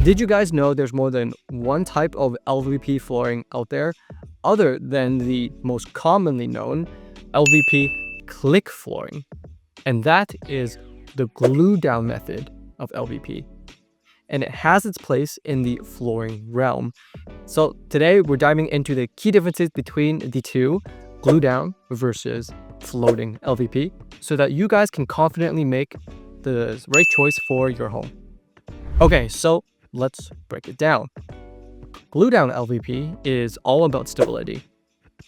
Did you guys know there's more than one type of LVP flooring out there other than the most commonly known LVP click flooring? And that is the glue down method of LVP. And it has its place in the flooring realm. So today we're diving into the key differences between the two, glue down versus floating LVP, so that you guys can confidently make the right choice for your home. Okay, so let's break it down. Glue down LVP is all about stability.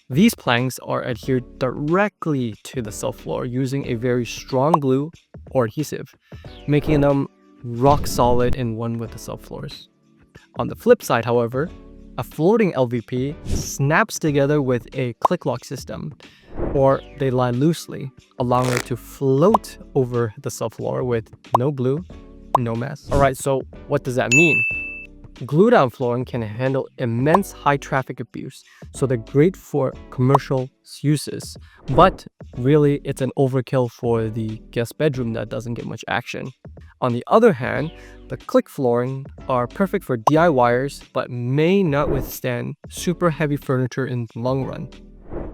These planks are adhered directly to the subfloor using a very strong glue or adhesive, making them rock solid and one with the subfloors. On the flip side, however, a floating LVP snaps together with a click lock system, or they lie loosely, allowing it to float over the subfloor with no glue, no mess. Alright, so what does that mean? Glue down flooring can handle immense high traffic abuse, so they're great for commercial uses, but really it's an overkill for the guest bedroom that doesn't get much action. On the other hand, the click flooring are perfect for DIYers but may not withstand super heavy furniture in the long run.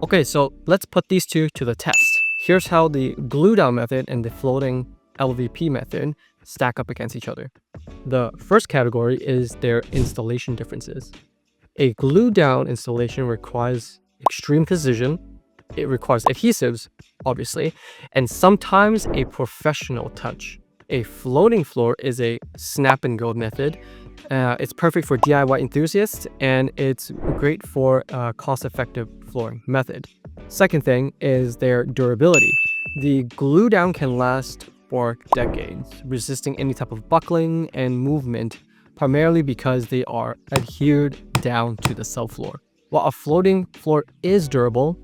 Okay, so let's put these two to the test. Here's how the glue down method and the floating LVP method stack up against each other. The first category is their installation differences. A glue down installation requires extreme precision, it requires adhesives, obviously, and sometimes a professional touch. A floating floor is a snap and go method. It's perfect for DIY enthusiasts, and it's great for a cost-effective flooring method. Second thing is their durability. The glue down can last for decades, resisting any type of buckling and movement, primarily because they are adhered down to the subfloor. While a floating floor is durable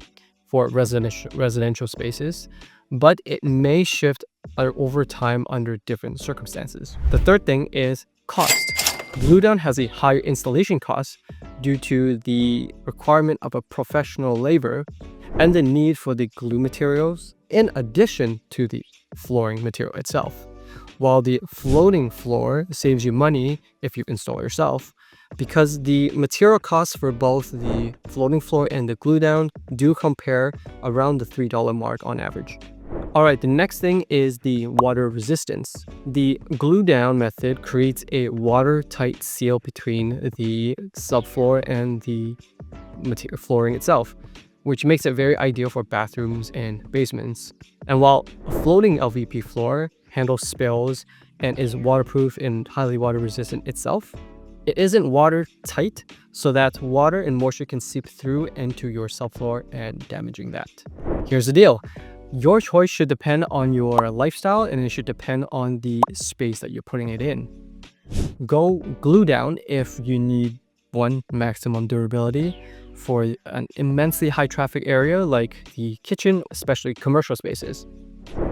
for residential spaces, but it may shift over time under different circumstances. The third thing is cost. Glue down has a higher installation cost due to the requirement of a professional labor and the need for the glue materials in addition to the flooring material itself. While the floating floor saves you money if you install it yourself, because the material costs for both the floating floor and the glue down do compare around the $3 mark on average. Alright, the next thing is the water resistance. The glue down method creates a watertight seal between the subfloor and the flooring itself, which makes it very ideal for bathrooms and basements. And while a floating LVP floor handles spills and is waterproof and highly water resistant itself, it isn't watertight, so that water and moisture can seep through into your subfloor and damaging that. Here's the deal. Your choice should depend on your lifestyle, and it should depend on the space that you're putting it in. Go glue down if you need one, maximum durability for an immensely high traffic area like the kitchen, especially commercial spaces.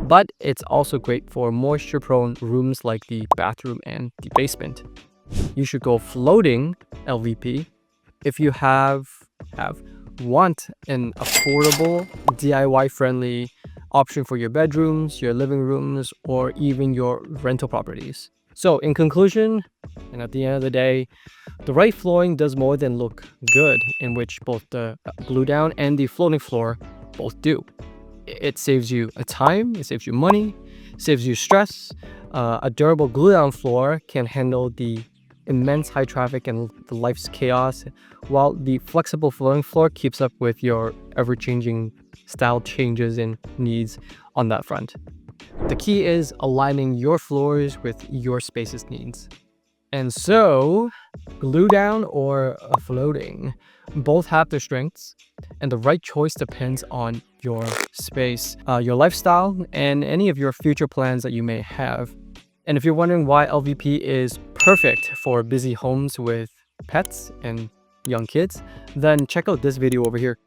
But it's also great for moisture prone rooms like the bathroom and the basement. You should go floating LVP if you want an affordable, DIY friendly option for your bedrooms, your living rooms, or even your rental properties. So in conclusion, and at the end of the day, the right flooring does more than look good, in which both the glue down and the floating floor both do. It saves you time, it saves you money, saves you stress. A durable glue down floor can handle the immense high traffic and the life's chaos, while the flexible floating floor keeps up with your ever-changing style changes and needs on that front. The key is aligning your floors with your space's needs. And so, glue down or floating, both have their strengths, and the right choice depends on your space, your lifestyle, and any of your future plans that you may have. And if you're wondering why LVP is perfect for busy homes with pets and young kids, then check out this video over here.